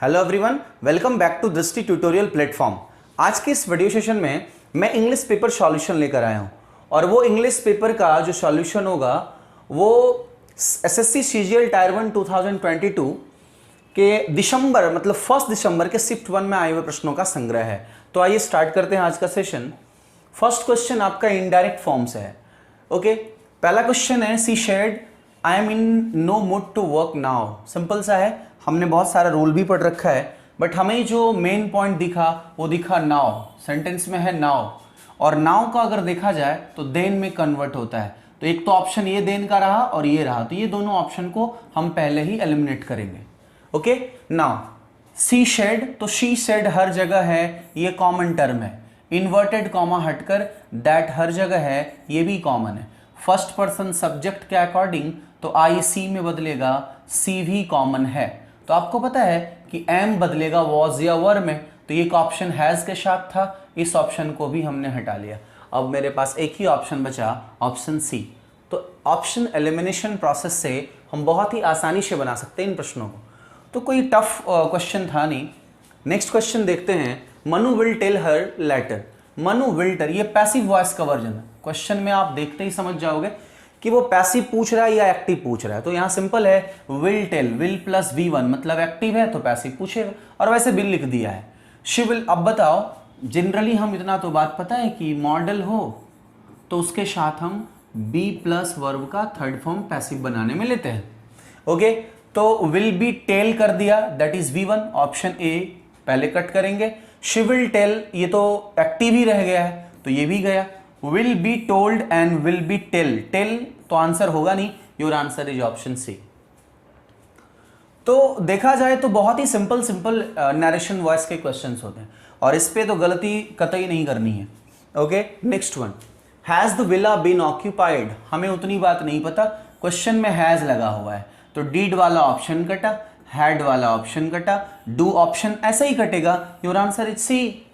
Hello everyone, welcome back to Drishti tutorial platform. आज के इस वीडियो सेशन में मैं इंग्लिश पेपर सॉल्यूशन लेकर आया हूं और वो इंग्लिश पेपर का जो सॉल्यूशन होगा वो एसएससी सीजीएल टायर 1 2022 के दिसंबर मतलब 1 दिसंबर के शिफ्ट 1 में आए हुए प्रश्नों का संग्रह है। तो आइए स्टार्ट करते हैं आज का सेशन। फर्स्ट क्वेश्चन आपका इनडायरेक्ट फॉर्म से है। ओके, पहला क्वेश्चन है she said I am in no mood to work now. Simple सा है, हमने बहुत सारा रूल भी पढ़ रखा है बट हमें जो मेन पॉइंट दिखा वो दिखा नाउ। सेंटेंस में है नाउ और नाउ का अगर देखा जाए तो देन में कन्वर्ट होता है। तो एक तो ऑप्शन ये देन का रहा और ये रहा, तो ये दोनों ऑप्शन को हम पहले ही एलिमिनेट करेंगे। ओके, नाउ सी शेड, तो शी शेड हर जगह है, ये कॉमन टर्म है। इन्वर्टेड कॉमा हटकर दैट हर जगह है, ये भी कॉमन है। फर्स्ट पर्सन सब्जेक्ट के अकॉर्डिंग तो आई सी में बदलेगा, सी भी कॉमन है। तो आपको पता है कि एम बदलेगा वॉज या वर में, तो एक ऑप्शन हैज के साथ था, इस ऑप्शन को भी हमने हटा लिया। अब मेरे पास एक ही ऑप्शन बचा, ऑप्शन सी। तो ऑप्शन एलिमिनेशन प्रोसेस से हम बहुत ही आसानी से बना सकते हैं इन प्रश्नों को, तो कोई टफ क्वेश्चन था नहीं। नेक्स्ट क्वेश्चन देखते हैं। Manu will tell her letter. Manu will tell, ये पैसिव वॉइस का वर्जन है। क्वेश्चन में आप देखते ही समझ जाओगे कि वो पैसिव पूछ रहा है या एक्टिव पूछ रहा है। तो यहाँ सिंपल है, will tell, will plus V1 मतलब एक्टिव है तो पैसिव पूछेगा और वैसे बिल लिख दिया है। She will. अब बताओ, जनरली हम इतना तो बात पता है कि मॉडल हो तो उसके साथ हम बी प्लस वर्ब का थर्ड फॉर्म पैसिव बनाने में लेते हैं। ओके, तो विल बी टेल कर दिया, that is V1, option A पहले कट करेंगे। शी विल टेल, ये तो एक्टिव ही रह गया है तो ये भी गया। Will be told and will be tell, tell तो आंसर होगा नहीं, your answer is option C. तो देखा जाए तो बहुत ही सिंपल नरेशन वॉइस के क्वेश्चंस होते हैं और इस पे तो गलती कतई नहीं करनी है। Okay, next one, has the villa been occupied. हमें उतनी बात नहीं पता, क्वेश्चन में हैज लगा हुआ है तो डीड वाला ऑप्शन कटा, हैड वाला ऑप्शन कटा, डू ऑप्शन ऐसे ही कटेगा, योर आंसर इज सी।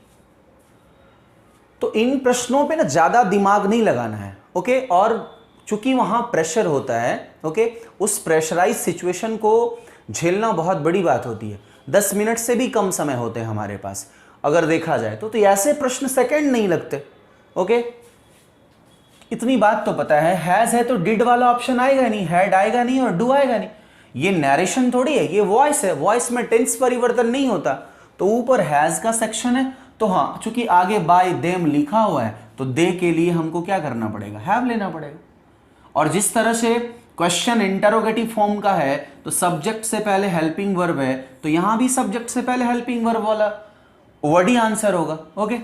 तो इन प्रश्नों पे ना ज्यादा दिमाग नहीं लगाना है। ओके, और चूंकि वहां प्रेशर होता है, ओके, उस प्रेशराइज सिचुएशन को झेलना बहुत बड़ी बात होती है। 10 मिनट से भी कम समय होते हैं हमारे पास अगर देखा जाए तो ऐसे प्रश्न सेकंड नहीं लगते। ओके, इतनी बात तो पता है, हैज है तो डिड वाला ऑप्शन आएगा नहीं, हैड आएगा नहीं और डू आएगा नहीं। ये नरेशन थोड़ी है, ये वॉइस है, वॉइस में टेंस परिवर्तन नहीं होता। तो ऊपर हैज का सेक्शन है तो हाँ, चूंकि आगे बाय देम लिखा हुआ है तो दे के लिए हमको क्या करना पड़ेगा, हैव लेना पड़ेगा। और जिस तरह से क्वेश्चन इंटरोगेटिव फॉर्म का है तो सब्जेक्ट से पहले हेल्पिंग वर्ब है, तो यहां भी सब्जेक्ट से पहले हेल्पिंग वर्ब वाला वर्ड ही आंसर होगा। Okay,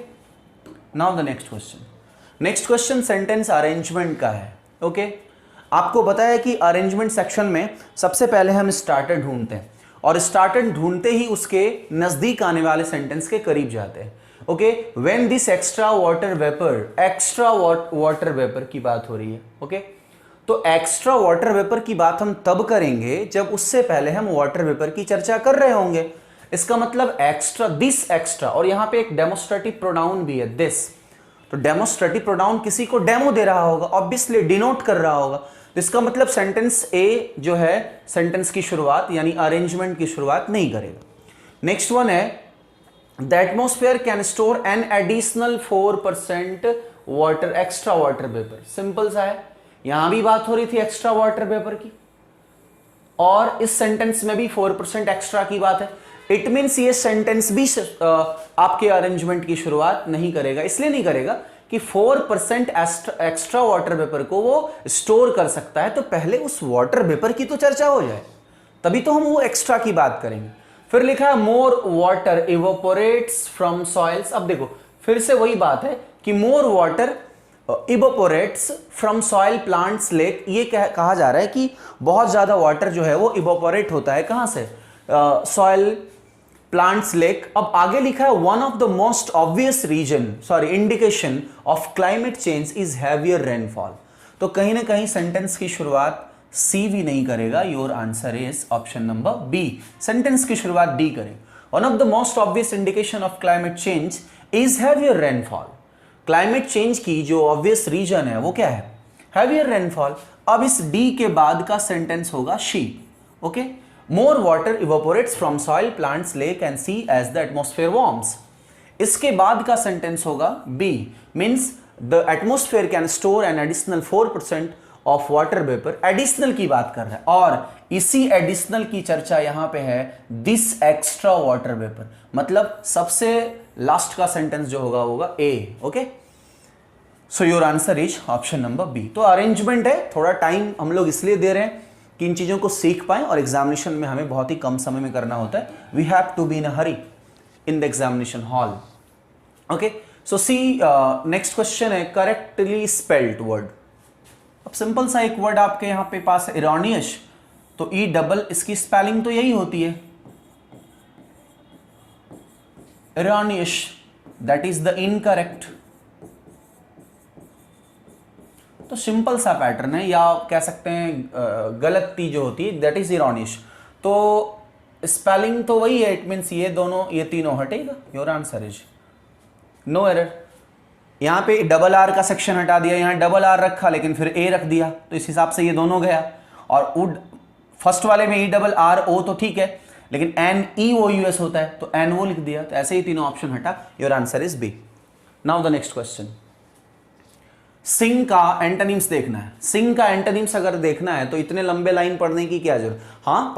now the next question. Next question sentence arrangement का है। ओके, आपको पता है कि अरेंजमेंट सेक्शन में सबसे पहले हम स्टार्टर ढूंढते हैं और स्टार्टर ढूंढते ही उसके नजदीक आने वाले सेंटेंस के करीब जाते हैं। Okay, when this extra water vapour, extra water vapour की बात हो रही है। ओके, तो एक्स्ट्रा वाटर वेपर की बात हम तब करेंगे जब उससे पहले हम वाटर वेपर की चर्चा कर रहे होंगे। इसका मतलब एक्स्ट्रा, दिस एक्स्ट्रा, और यहां पे एक डेमोस्ट्रेटिव प्रोनाउन भी है दिस। तो डेमोस्ट्रेटिव प्रोनाउन किसी को डेमो दे रहा होगा, ऑब्वियसली डिनोट कर रहा होगा। तो इसका मतलब सेंटेंस ए जो है सेंटेंस की शुरुआत यानी अरेंजमेंट की शुरुआत नहीं करेगा। नेक्स्ट वन है the atmosphere can store an additional 4% water, extra water vapour. Simple सा है, यहां भी बात हो रही थी एक्स्ट्रा वाटर वेपर की और इस सेंटेंस में भी 4% एक्स्ट्रा की बात है। इट मीन्स ये सेंटेंस भी आपके अरेंजमेंट की शुरुआत नहीं करेगा। इसलिए नहीं करेगा कि 4% एक्स्ट्रा वाटर वेपर को वो स्टोर कर सकता है, तो पहले उस वाटर वेपर की तो चर्चा हो जाए तभी तो हम वो एक्स्ट्रा की बात करेंगे। फिर लिखा है more water evaporates from soils. अब देखो फिर से वही बात है कि more water evaporates from soil plants lake. ये कहा जा रहा है कि बहुत ज्यादा वाटर जो है वो इवोपोरेट होता है कहां से, सॉइल प्लांट्स लेक। अब आगे लिखा है one of the most obvious indication of climate change is heavier rainfall. तो कहीं ना कहीं सेंटेंस की शुरुआत सी भी नहीं करेगा, your answer is option number B. Sentence की शुरुआत डी करेगा। One of the most obvious indication of climate change is heavier rainfall. Climate change की जो ऑब्वियस रीजन है वो क्या है, हैवियर रेनफॉल। अब इस डी के बाद का सेंटेंस होगा C. Okay, more water evaporates from soil, plants, lake and sea as the atmosphere warms. इसके बाद का सेंटेंस होगा B, means the atmosphere can store an additional 4% of water vapour. Additional की बात कर रहा है और इसी एडिशनल की चर्चा यहां पे है, दिस एक्स्ट्रा वाटर वेपर, मतलब सबसे लास्ट का सेंटेंस जो होगा A. Okay, so your answer is option number B. तो अरेंजमेंट है, थोड़ा टाइम हम लोग इसलिए दे रहे हैं कि इन चीजों को सीख पाएं और एग्जामिनेशन में हमें बहुत ही कम समय में करना होता है। We have to be in a hurry in the examination hall. Okay, so see next question है करेक्टली स्पेल्ड वर्ड। अब सिंपल सा एक वर्ड आपके यहां पे पास है इरोनियस, तो ई डबल, इसकी स्पेलिंग तो यही होती है erroneous, that is the incorrect. तो सिंपल सा पैटर्न है, या कह सकते हैं गलती जो होती है दैट इज इरोनियस। तो स्पेलिंग तो वही है, इट मीन्स ये दोनों, ये तीनों हटेगा। Your answer is no error. यहां पे डबल आर का सेक्शन हटा दिया, यहां डबल आर रखा लेकिन फिर ए रख दिया, तो इस हिसाब से ये दोनों गया। और उड फर्स्ट वाले में ई डबल आर ओ तो ठीक है, लेकिन एन ई ओ यू एस होता है तो एन ओ लिख दिया, तो ऐसे ही तीनों ऑप्शन हटा। Your answer is B. Now the next question, sing का एंटोनिम्स देखना है। सिंग का एंटोनिम्स अगर देखना है तो इतने लंबे लाइन पढ़ने की क्या जरूरत, हाँ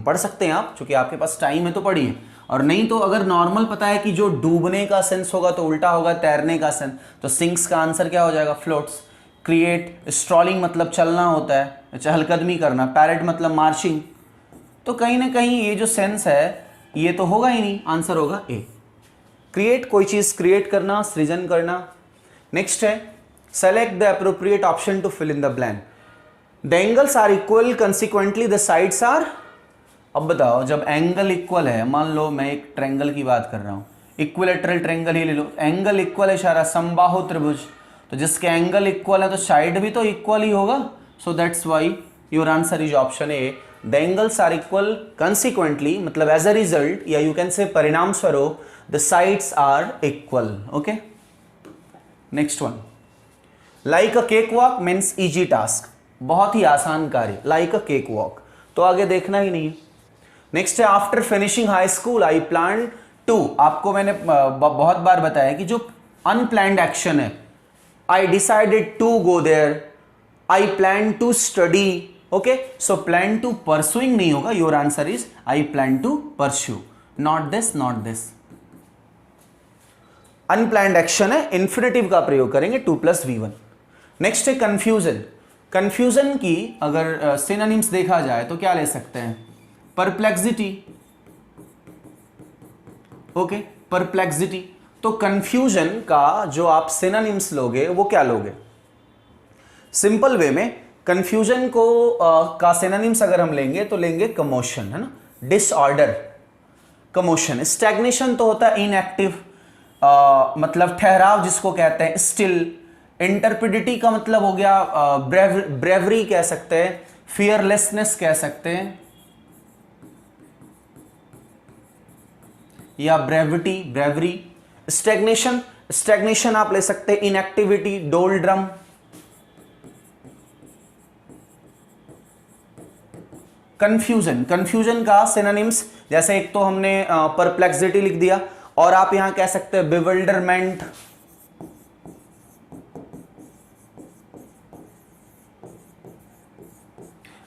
पढ़ सकते हैं आप, क्योंकि आपके पास टाइम है तो पढ़िए। और नहीं तो अगर नॉर्मल पता है कि जो डूबने का सेंस होगा तो उल्टा होगा तैरने का सेंस, तो सिंक्स का आंसर क्या हो जाएगा, फ्लोट्स। क्रिएट, स्ट्रॉलिंग मतलब चलना होता है, चहलकदमी करना। पैरेट मतलब मार्चिंग। तो कहीं ना कहीं ये जो सेंस है ये तो होगा ही नहीं, आंसर होगा ए। क्रिएट, कोई चीज क्रिएट करना, सृजन करना। नेक्स्ट है select the appropriate option to fill in the blank. The angles are equal, consequently the sides are. अब बताओ, जब एंगल इक्वल है, मान लो मैं एक ट्रायंगल की बात कर रहा हूं, इक्विलेटरल ट्रायंगल ही ले लो, एंगल इक्वल है, इशारा समबाहु त्रिभुज, तो जिसके एंगल इक्वल है तो साइड भी तो इक्वल ही होगा। So that's why your answer is option A, the angles are equal, consequently मतलब एज अ रिजल्ट, या यू कैन से परिणाम स्वरूप, the sides are equal. Okay, next one, like a cakewalk means easy task, बहुत ही आसान कार्य, like a cake walk, तो आगे देखना ही नहीं। नेक्स्ट है after finishing high school I plan to. आपको मैंने बहुत बार बताया कि जो अनप्लैंड एक्शन है, I decided to go there, I plan to study. Okay, so plan to pursuing नहीं होगा, your answer is I plan to pursue, not this, not this. Unplanned action है, इंफिनिटिव का प्रयोग करेंगे 2 + V1। नेक्स्ट है confusion. Confusion की अगर synonyms देखा जाए तो क्या ले सकते हैं, परप्लेक्सिटी। Okay, perplexity. तो कंफ्यूजन का जो आप सिनोनिम्स लोगे वो क्या लोगे, सिंपल वे में कंफ्यूजन को का सिनोनिम्स अगर हम लेंगे तो लेंगे कमोशन, है ना, डिसऑर्डर, कमोशन। स्टैग्नेशन तो होता है इनएक्टिव, मतलब ठहराव जिसको कहते हैं, स्टिल। इंटरप्रिडिटी का मतलब हो गया ब्रेवरी कह सकते हैं, फियरलेसनेस कह सकते हैं, या ब्रेविटी, ब्रेवरी। स्टैग्नेशन, स्टैग्नेशन आप ले सकते हैं इनएक्टिविटी, डोलड्रम। कंफ्यूजन, कंफ्यूजन का सिनोनिम्स जैसे एक तो हमने परप्लेक्सिटी लिख दिया, और आप यहां कह सकते हैं बिविल्डरमेंट,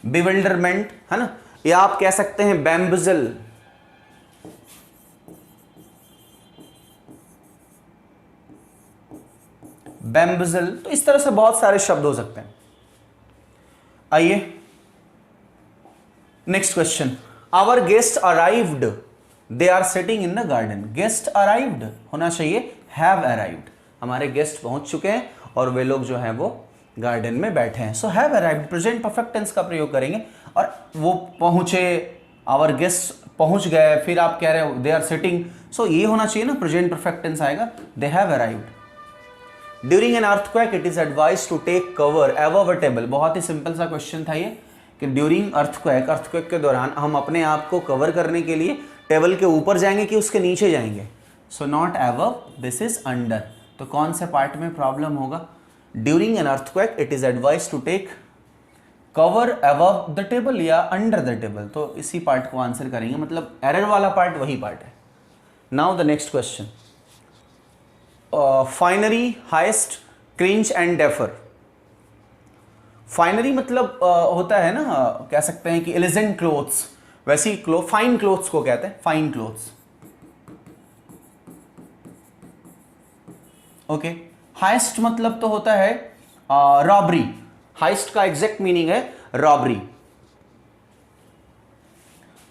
बिविल्डरमेंट, है ना, या आप कह सकते हैं बैम्बजल। बैम्बजल, तो इस तरह से बहुत सारे शब्द हो सकते हैं। आइए next question, our guest arrived, they are sitting in the garden. Guest arrived होना चाहिए हैव अराइव्ड, हमारे गेस्ट पहुंच चुके हैं और वे लोग जो हैं वो गार्डन में बैठे हैं। So have arrived, present perfect tense का प्रयोग करेंगे, और वो पहुंचे, आवर गेस्ट पहुंच गए, फिर आप कह रहे हो दे आर सिटिंग, सो ये होना चाहिए ना, प्रेजेंट परफेक्ट टेंस आएगा, they have arrived. During an earthquake it is advise to take cover above a table. बहुत ही सिंपल सा क्वेश्चन था ये, कि ड्यूरिंग अर्थक्वेक, अर्थक्वेक के दौरान हम अपने आप को कवर करने के लिए टेबल के ऊपर जाएंगे कि उसके नीचे जाएंगे। So not above, this is under, तो कौन से पार्ट में प्रॉब्लम होगा, during an earthquake it is advise to take cover above the table या अंडर द टेबल, तो इसी पार्ट को आंसर करेंगे, मतलब एरर वाला पार्ट वही पार्ट है। Now the next question, finery, heist, cringe and defer. Finery मतलब होता है ना, कह सकते हैं कि एलिजेंट क्लोथ्स, वैसी फाइन क्लोथ्स को कहते हैं फाइन क्लोथ्स। ओके, हाइस्ट मतलब तो होता है रॉबरी, हाइस्ट का एग्जैक्ट मीनिंग है रॉबरी,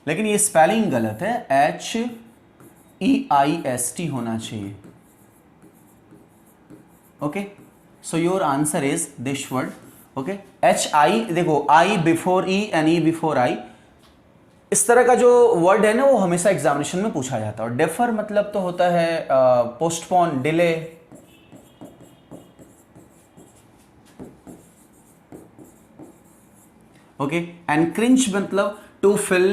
लेकिन ये स्पेलिंग गलत है, HEIST होना चाहिए। Okay, so your answer is this word. Okay, HI, देखो I before E and E before I, इस तरह का जो वर्ड है ना वो हमेशा एग्जामिनेशन में पूछा जाता है। और डेफर मतलब तो होता है postpone, delay. Okay, and cringe मतलब टू फील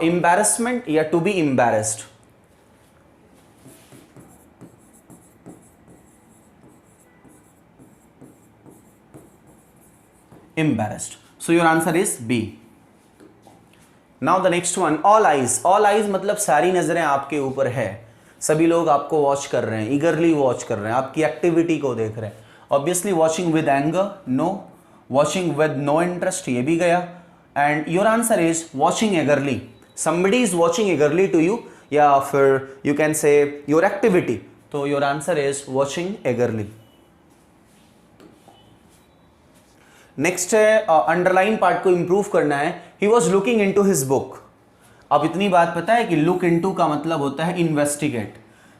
एम्बैरेसमेंट या to be embarrassed. embarrassed. So your answer is B. Now the next one, all eyes. All eyes मतलब सारी नजरें आपके ऊपर है, सभी लोग आपको वॉच कर रहे हैं, ईगरली वॉच कर रहे हैं, आपकी एक्टिविटी को देख रहे हैं। Obviously watching with anger, no. Watching with no interest, ये भी गया। And your answer is watching eagerly, somebody is watching eagerly to you, या फिर you can say your activity, तो your answer is watching eagerly. Next है underline part को improve करना है। He was looking in to his book. अब इतनी बात पता है कि लुक इनटू का मतलब होता है इन्वेस्टिगेट।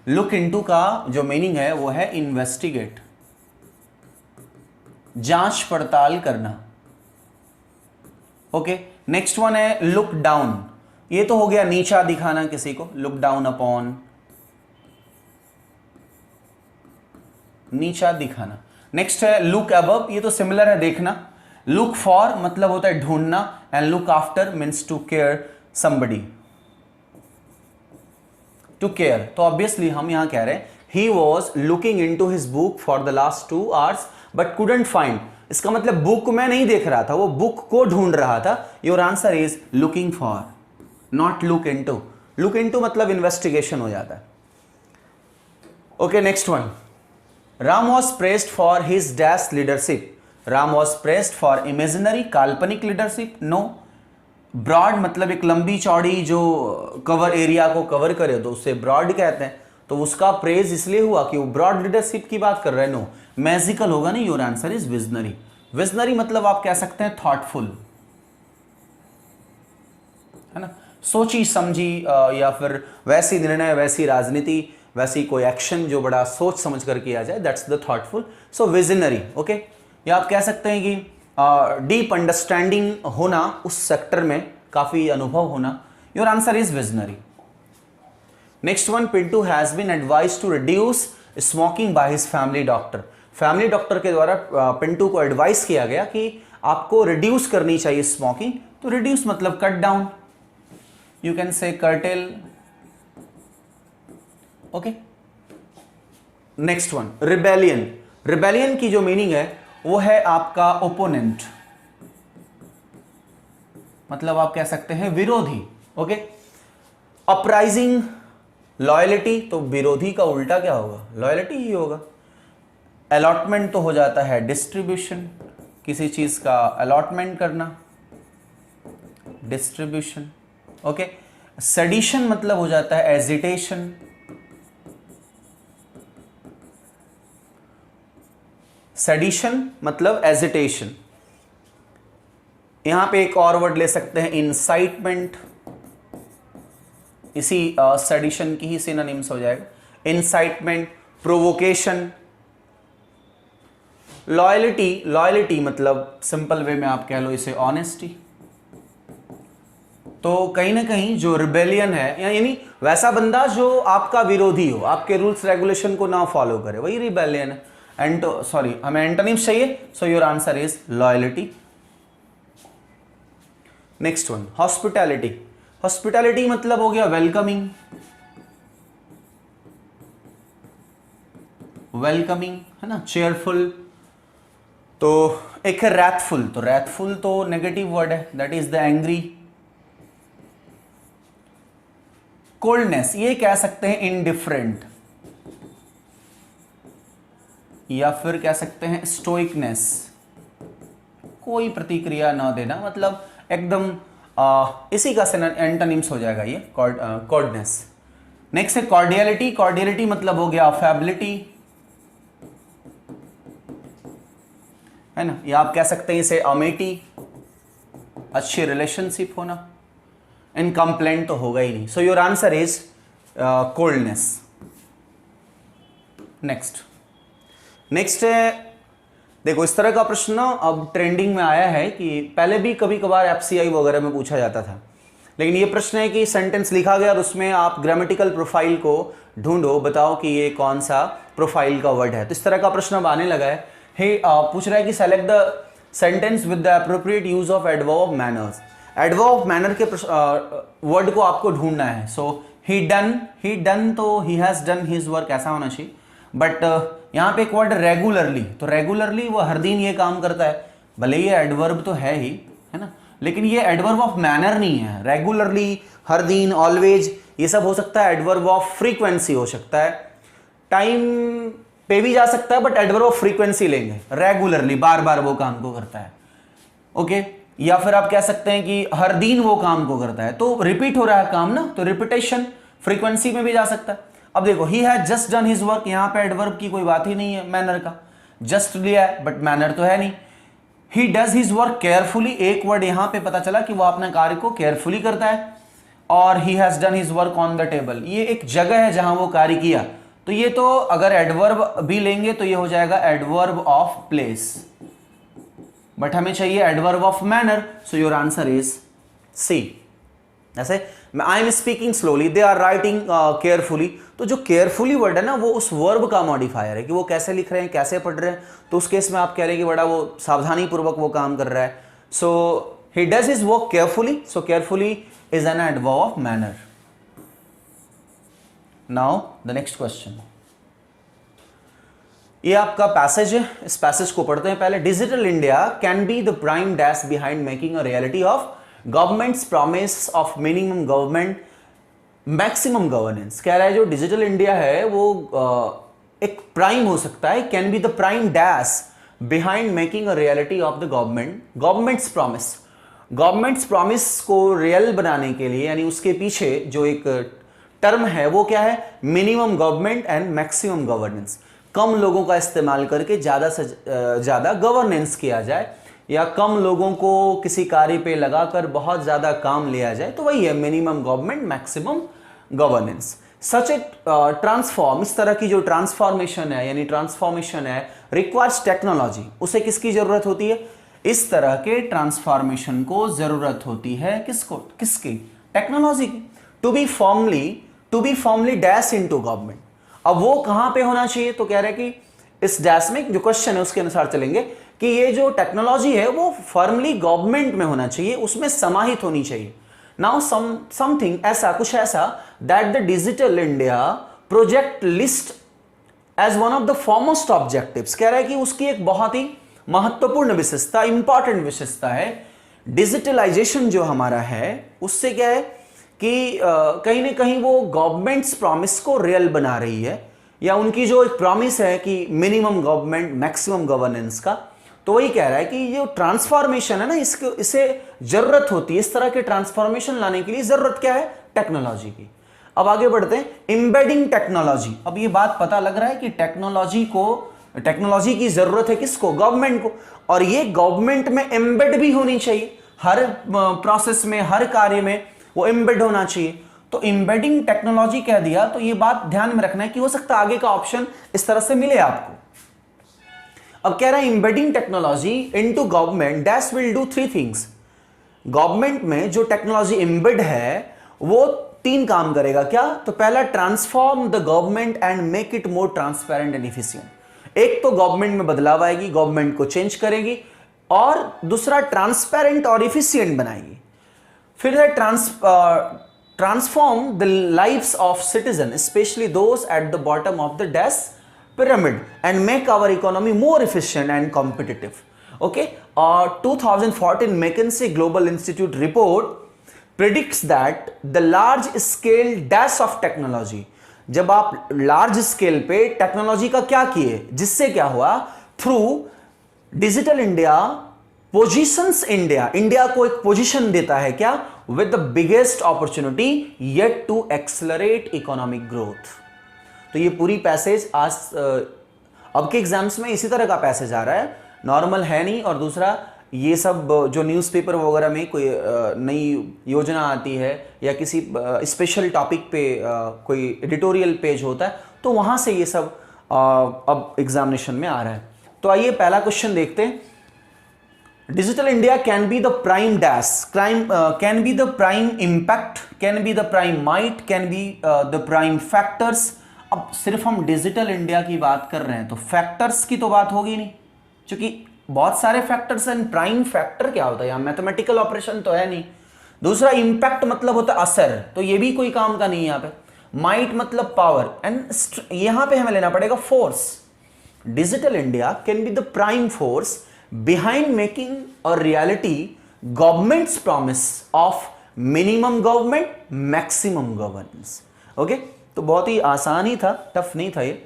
लुक इनटू का जो मीनिंग है वो है इन्वेस्टिगेट, जांच पड़ताल करना। ओके, नेक्स्ट वन है लुक डाउन। ये तो हो गया नीचा दिखाना किसी को, लुक डाउन अपॉन, नीचा दिखाना। नेक्स्ट है लुक अबव, ये तो सिमिलर है, देखना। लुक फॉर मतलब होता है ढूंढना, and look after means to care somebody, to care. तो ऑब्वियसली हम यहां कह रहे हैं he was looking in to his book for the last 2 hours but couldn't find. इसका मतलब बुक में नहीं देख रहा था, वो बुक को ढूंढ रहा था। Your answer is looking for, not look into. Look into मतलब इन्वेस्टिगेशन हो जाता है। Okay, next one, Ram was pressed for his dash leadership. Ram was pressed for imaginary, काल्पनिक लीडरशिप, नो। ब्रॉड मतलब एक लंबी चौड़ी जो कवर एरिया को कवर करे तो उसे ब्रॉड कहते हैं, तो उसका प्रेज इसलिए हुआ कि वो ब्रॉड लीडरशिप की बात कर रहे हैं, नो। मैजिकल होगा नहीं, your answer is visionary. Visionary मतलब आप कह सकते हैं थॉटफुल, है ना, सोची समझी, या फिर वैसी निर्णय, वैसी राजनीति, वैसी कोई एक्शन जो बड़ा सोच समझ कर किया जाए, that's the thoughtful. So visionary. Okay, या आप कह सकते हैं कि डीप अंडरस्टैंडिंग होना, उस सेक्टर में काफी अनुभव होना। Your answer is visionary. Next one, Pintu has been advise to reduce smoking by his family doctor. Family doctor के द्वारा पिंटू को एडवाइस किया गया कि आपको रिड्यूस करनी चाहिए स्मोकिंग। तो रिड्यूस मतलब कट डाउन, यू कैन से cartel. Okay, next one, rebellion. Rebellion की जो मीनिंग है वो है आपका ओपोनेंट, मतलब आप कह सकते हैं विरोधी। ओके, अपराइजिंग, लॉयलिटी, तो विरोधी का उल्टा क्या होगा, लॉयलिटी ही होगा। अलॉटमेंट तो हो जाता है डिस्ट्रीब्यूशन, किसी चीज का अलॉटमेंट करना, डिस्ट्रीब्यूशन। ओके, सेडिशन मतलब हो जाता है एजिटेशन। सेडिशन मतलब एजिटेशन। यहां पे एक और वर्ड ले सकते हैं इंसाइटमेंट, इसी सेडिशन की ही सिनोनिम्स हो जाएगा। Incitement, provocation. लॉयलिटी, लॉयलिटी मतलब सिंपल वे में आप कह लो इसे ऑनेस्टी। तो कहीं ना कहीं जो रिबेलियन है, यानी वैसा बंदा जो आपका विरोधी हो, आपके रूल्स रेगुलेशन को ना फॉलो करे, वही रिबेलियन है। सॉरी, हमें एंटोनिम्स चाहिए, सो your answer is loyalty. Next one, hospitality. Hospitality मतलब हो गया वेलकमिंग, वेलकमिंग, है ना, चेयरफुल। तो एक है रैथफुल, तो रैथफुल तो नेगेटिव वर्ड है, that is the angry. Coldness ये कह सकते हैं इनडिफरेंट, या फिर कह सकते हैं स्टोइकनेस, कोई प्रतिक्रिया ना देना, मतलब एकदम इसी का एंटोनिम्स हो जाएगा ये कोल्डनेस। नेक्स्ट है कॉर्डियलिटी, कॉर्डियलिटी मतलब हो गया अफेबिलिटी, है ना, या आप कह सकते हैं इसे अमेटी, अच्छी रिलेशनशिप होना। इनकम्प्लेंट तो होगा ही नहीं, सो your answer is coldness. Next है, देखो इस तरह का प्रश्न ना अब ट्रेंडिंग में आया है कि पहले भी कभी कभार एफसीआई वगैरह में पूछा जाता था, लेकिन ये प्रश्न है कि सेंटेंस लिखा गया और उसमें आप ग्रामेटिकल प्रोफाइल को ढूंढो, बताओ कि ये कौन सा प्रोफाइल का वर्ड है। तो इस तरह का प्रश्न अब आने लगा है। पूछ रहा है कि select the sentence with the appropriate use of adverb of manners. Adverb of manner के वर्ड को आपको ढूंढना है। सो ही डन तो he has done his work ऐसा होना चाहिए, बट यहाँ पे एक वर्ड रेगुलरली, तो रेगुलरली वो हर दिन ये काम करता है, भले ये एडवर्ब तो है ही, है ना, लेकिन ये एडवर्ब ऑफ मैनर नहीं है। रेगुलरली, हर दिन, ऑलवेज, ये सब हो सकता है। एडवर्ब ऑफ फ्रीक्वेंसी हो सकता है, टाइम पे भी जा सकता है, बट एडवर्ब ऑफ फ्रीक्वेंसी लेंगे। रेगुलरली, बार बार वो काम को करता है, ओके। या फिर आप कह सकते हैं कि हर दिन वो काम को करता है, तो रिपीट हो रहा है काम ना, तो रिपीटेशन फ्रीक्वेंसी में भी जा सकता है। अब देखो he has just done his work, यहाँ पे एडवर्ब की कोई बात ही नहीं है, मैनर का जस्ट लिया है, बट मैनर तो है नहीं। ही डज हिज वर्क केयरफुली, एक वर्ड यहाँ पे पता चला कि वो अपने कार्य को केयरफुली करता है। और he has done his work on the table, ये एक जगह है जहां वो कार्य किया, तो ये तो अगर एडवर्ब भी लेंगे तो ये हो जाएगा एडवर्ब ऑफ प्लेस, बट हमें चाहिए adverb of manner, so your answer is C. ऐसे I am speaking slowly, they are writing carefully, तो जो केयरफुली वर्ड है ना वो उस वर्ब का मॉडिफायर है कि वो कैसे लिख रहे हैं, कैसे पढ़ रहे हैं, तो उस केस में आप कह रहे हैं कि बड़ा वो सावधानी पूर्वक वो काम कर रहा है। So he does his work carefully, so carefully is an adverb of manner. Now the next question, ये आपका पैसेज है, इस पैसेज को पढ़ते हैं पहले। Digital India can be the prime dash behind making a reality of governments promise of minimum government maximum governance. कह रहा है जो डिजिटल इंडिया है वो एक प्राइम हो सकता है, can be the prime dash behind making a reality of the governments promise. Governments promise को रियल बनाने के लिए, यानी उसके पीछे जो एक टर्म है वो क्या है, minimum government and maximum governance. कम लोगों का इस्तेमाल करके ज़्यादा से ज़्यादा गवर्नेंस किया जाए, या कम लोगों को किसी कार्य पे लगाकर बहुत ज़्यादा काम लिया जाए, तो वही है मिनिमम गवर्नमेंट मैक्सिमम गवर्नेंस। सच ए ट्रांसफॉर्म, इस तरह की जो ट्रांसफॉर्मेशन है यानी ट्रांसफॉर्मेशन है, रिक्वायर्स टेक्नोलॉजी, उसे किसकी जरूरत होती है, इस तरह के ट्रांसफॉर्मेशन को जरूरत होती है किसकी, टेक्नोलॉजी की। To be formally dash into government, अब वो कहां पे होना चाहिए, तो कह रहे हैं कि इस डैश में जो क्वेश्चन है उसके अनुसार चलेंगे कि ये जो टेक्नोलॉजी है वो फर्मली गवर्नमेंट में होना चाहिए, उसमें समाहित होनी चाहिए। नाउ समथिंग ऐसा, कुछ ऐसा that the digital India project list as one of the foremost objectives. कह रहा है कि उसकी एक बहुत ही महत्वपूर्ण विशेषता, इंपॉर्टेंट विशेषता है डिजिटलाइजेशन जो हमारा है, उससे क्या है कि कहीं ना कहीं वो गवर्नमेंट्स प्रॉमिस को रियल बना रही है, या उनकी जो एक प्रॉमिस है कि मिनिमम गवर्नमेंट मैक्सिमम गवर्नेंस का, तो वही कह रहा है कि जो ट्रांसफॉर्मेशन है ना, इसे जरूरत होती है, इस तरह के ट्रांसफॉर्मेशन लाने के लिए जरूरत क्या है, टेक्नोलॉजी की। अब आगे बढ़ते हैं, एम्बेडिंग टेक्नोलॉजी। अब ये बात पता लग रहा है कि टेक्नोलॉजी की जरूरत है किसको, गवर्नमेंट को, और ये गवर्नमेंट में एम्बेड भी होनी चाहिए, हर प्रोसेस में, हर कार्य में वो एम्बेड होना चाहिए। तो एम्बेडिंग टेक्नोलॉजी कह दिया, तो ये बात ध्यान में रखना है कि हो सकता है आगे का ऑप्शन इस तरह से मिले आपको। अब कह रहा है embedding technology into government dash will do 3 things. Government में जो टेक्नोलॉजी एम्बेड है वो 3 काम करेगा। क्या, तो पहला, transform the government and make it more transparent and efficient. एक तो गवर्नमेंट में बदलाव आएगी, गवर्नमेंट को चेंज करेगी, और दूसरा ट्रांसपेरेंट और इफिशिएंट बनाएगी। फिर है transform the lives of citizen specially those at the bottom of the dash pyramid and make our economy more efficient and competitive. Okay, 2014 McKinsey global institute report predicts that the large scale dash of technology, जब आप large scale पे technology का क्या किए, जिससे क्या हुआ, through digital India positions India को एक पोजीशन देता है क्या, with the biggest opportunity yet to accelerate economic growth. तो ये पूरी पैसेज आज अब के एग्जाम्स में इसी तरह का पैसेज आ रहा है, नॉर्मल है नहीं। और दूसरा, ये सब जो न्यूज़पेपर वगैरह में कोई नई योजना आती है या किसी स्पेशल टॉपिक पे कोई एडिटोरियल पेज होता है, तो वहाँ से ये सब अब एग्जामिनेशन में आ रहा है। तो आइए पहला क्वेश्चन देखते हैं। Digital India can be the prime dash, can be the prime impact, can be the prime might, can be the prime factors. अब सिर्फ हम डिजिटल इंडिया की बात कर रहे हैं तो फैक्टर्स की तो बात होगी नहीं, क्योंकि बहुत सारे फैक्टर्स हैं। प्राइम फैक्टर क्या होता है, यहाँ मैथमेटिकल ऑपरेशन तो है नहीं। दूसरा, इंपैक्ट मतलब होता है असर, तो ये भी कोई काम का नहीं है यहाँ पे। माइट मतलब पावर, एंड यहाँ पे हमें लेना पड़ेगा force. Digital India can be the prime force behind making a reality governments promise of minimum government maximum governance. Okay, तो बहुत ही आसान ही था, टफ नहीं था ये।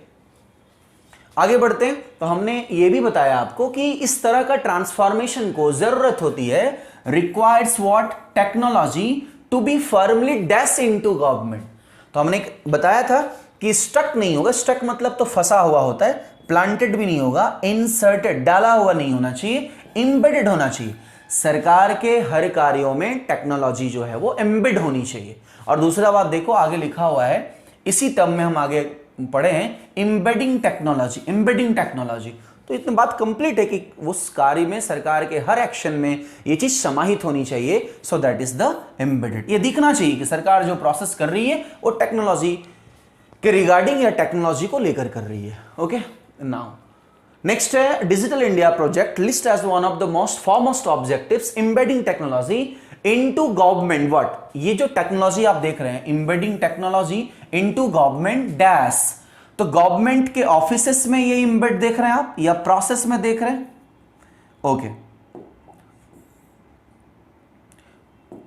आगे बढ़ते हैं। तो हमने ये भी बताया आपको कि इस तरह का ट्रांसफॉर्मेशन को जरूरत होती है, requires what, technology to be firmly dash into government. तो हमने बताया था कि स्टक नहीं होगा, स्टक मतलब तो फंसा हुआ होता है, प्लांटेड भी नहीं होगा, इंसर्टेड डाला हुआ नहीं होना चाहिए, एम्बेडेड होना चाहिए। सरकार के हर कार्यों में टेक्नोलॉजी जो है वो एम्बेड होनी चाहिए। और दूसरा बात देखो, आगे लिखा हुआ है, इसी टर्म में हम आगे पढ़े हैं, एम्बेडिंग टेक्नोलॉजी, एम्बेडिंग टेक्नोलॉजी। तो इतनी बात कंप्लीट है कि उस कार्य में, सरकार के हर एक्शन में ये चीज समाहित होनी चाहिए। So that is the embedded. ये दिखना चाहिए कि सरकार जो प्रोसेस कर रही है वो टेक्नोलॉजी के रिगार्डिंग या टेक्नोलॉजी को लेकर कर रही है। ओके, नाउ नेक्स्ट है digital India project list as one of the most foremost objectives embedding technology into government what. ये जो टेक्नोलॉजी आप देख रहे हैं, embedding technology into government dash, तो गवर्नमेंट के ऑफिसेस में ये एम्बेड देख रहे हैं आप या प्रोसेस में देख रहे हैं? ओके,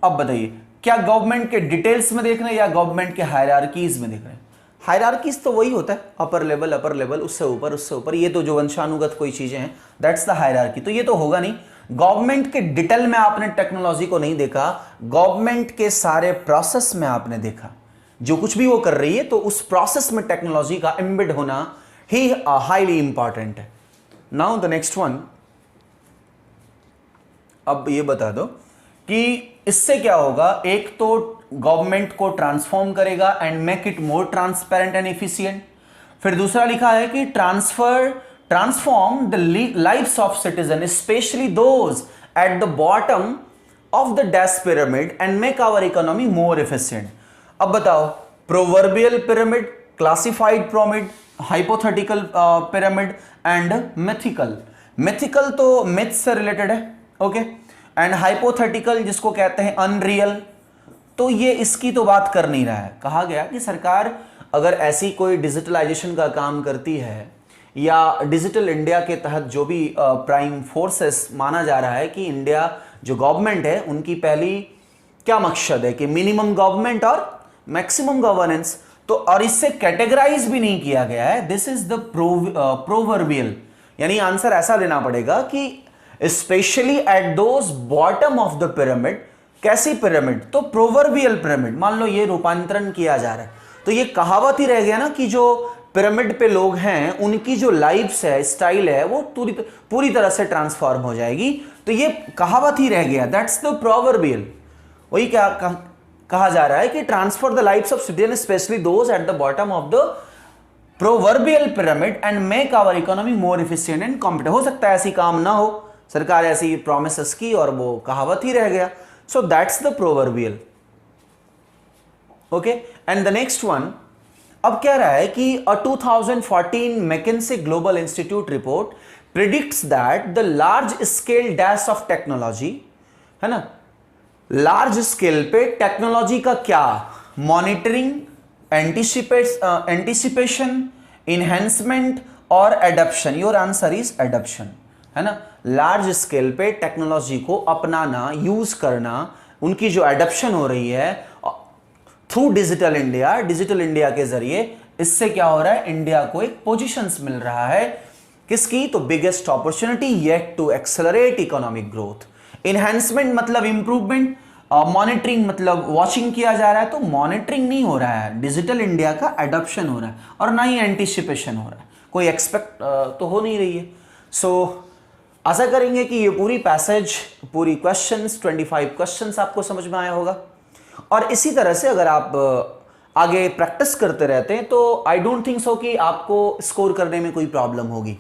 अब बताइए, क्या गवर्नमेंट के डिटेल्स में देख रहे हैं या गवर्नमेंट के हायरार्कीज में देख रहे हैं? हायरार्कीज तो वही होता है, अपर लेवल, उससे ऊपर, ये तो जो वंशानुगत कोई चीजें हैं, दैट्स द हायरार्की। तो ये तो होगा नहीं। गवर्नमेंट के डिटेल में आपने टेक्नोलॉजी को नहीं देखा, गवर्नमेंट के सारे प्रोसेस में आपने देखा। जो कुछ भी वो कर रही है तो उस प्रोसेस में टेक्नोलॉजी का एम्बेड होना ही हाईली इंपॉर्टेंट है। नाउ द नेक्स्ट वन, अब ये बता दो कि इससे क्या होगा। एक तो गवर्नमेंट को ट्रांसफॉर्म करेगा and make it more transparent and efficient. फिर दूसरा लिखा है कि transform the lives of citizens, especially those at the bottom of the dash pyramid and make our economy more efficient. अब बताओ, proverbial pyramid, classified pyramid, hypothetical pyramid and mythical. mythical तो myth से related है, okay? and hypothetical जिसको कहते हैं unreal, तो ये इसकी तो बात कर नहीं रहा है। कहा गया कि सरकार अगर ऐसी कोई डिजिटलाइजेशन का काम करती है या डिजिटल इंडिया के तहत जो भी प्राइम फोर्सेस माना जा रहा है कि इंडिया जो गवर्नमेंट है उनकी पहली क्या मकसद है कि मिनिमम गवर्नमेंट और मैक्सिमम गवर्नेंस, तो और इससे कैटेगराइज भी नहीं किया गया है। दिस इज द प्रोवर्बियल, यानी आंसर ऐसा लेना पड़ेगा कि specially at those bottom of the pyramid. कैसी पिरामिड? तो प्रोवर्बियल पिरामिड। मान लो ये रूपांतरण किया जा रहा है तो ये कहावत ही रह गया ना कि जो पिरामिड पे लोग हैं उनकी जो लाइफ्स है, स्टाइल है, वो पूरी तरह से ट्रांसफॉर्म हो जाएगी। तो ये कहावत ही रह गया, दैट्स द प्रोवर्बियल। वही क्या कहा जा रहा है कि transfer the lifes of citizen specially those at the bottom of the proverbial pyramid and make our economy more efficient and competitive. हो सकता है ऐसी काम ना हो, सरकार ऐसी प्रोमिसेस की और वो कहावत ही रह गया। So that's the proverbial. Okay, and the next one, अब कह रहा है कि a 2014 McKinsey global institute report predicts that the large scale dash of technology, है ना, लार्ज स्केल पे टेक्नोलॉजी का क्या मॉनिटरिंग, एंटीसिपेशन, इनहेंसमेंट और adoption. Your answer is adoption. है ना, लार्ज स्केल पे टेक्नोलॉजी को अपनाना, यूज करना, उनकी जो एडप्शन हो रही है थ्रू डिजिटल इंडिया के जरिए, इससे क्या हो रहा है, इंडिया को एक पोजीशंस मिल रहा है किसकी, तो biggest opportunity yet to accelerate economic growth. Enhancement मतलब इंप्रूवमेंट, मॉनिटरिंग मतलब वॉचिंग किया जा रहा है, तो मॉनिटरिंग नहीं हो रहा है, डिजिटल इंडिया का एडॉप्शन हो रहा है और ना ही एंटिसिपेशन हो रहा है, कोई एक्सपेक्ट तो हो नहीं रही है। सो आशा करेंगे कि ये पूरी पैसेज, पूरी क्वेश्चंस 25 क्वेश्चंस आपको समझ में आया होगा। और इसी तरह से अगर आप आगे प्रैक्टिस करते रहते हैं तो आई डोंट थिंक सो कि आपको स्कोर करने में कोई प्रॉब्लम होगी।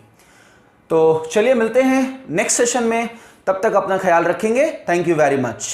तो चलिए मिलते हैं नेक्स्ट सेशन में, तब तक अपना ख्याल रखेंगे। Thank you very much.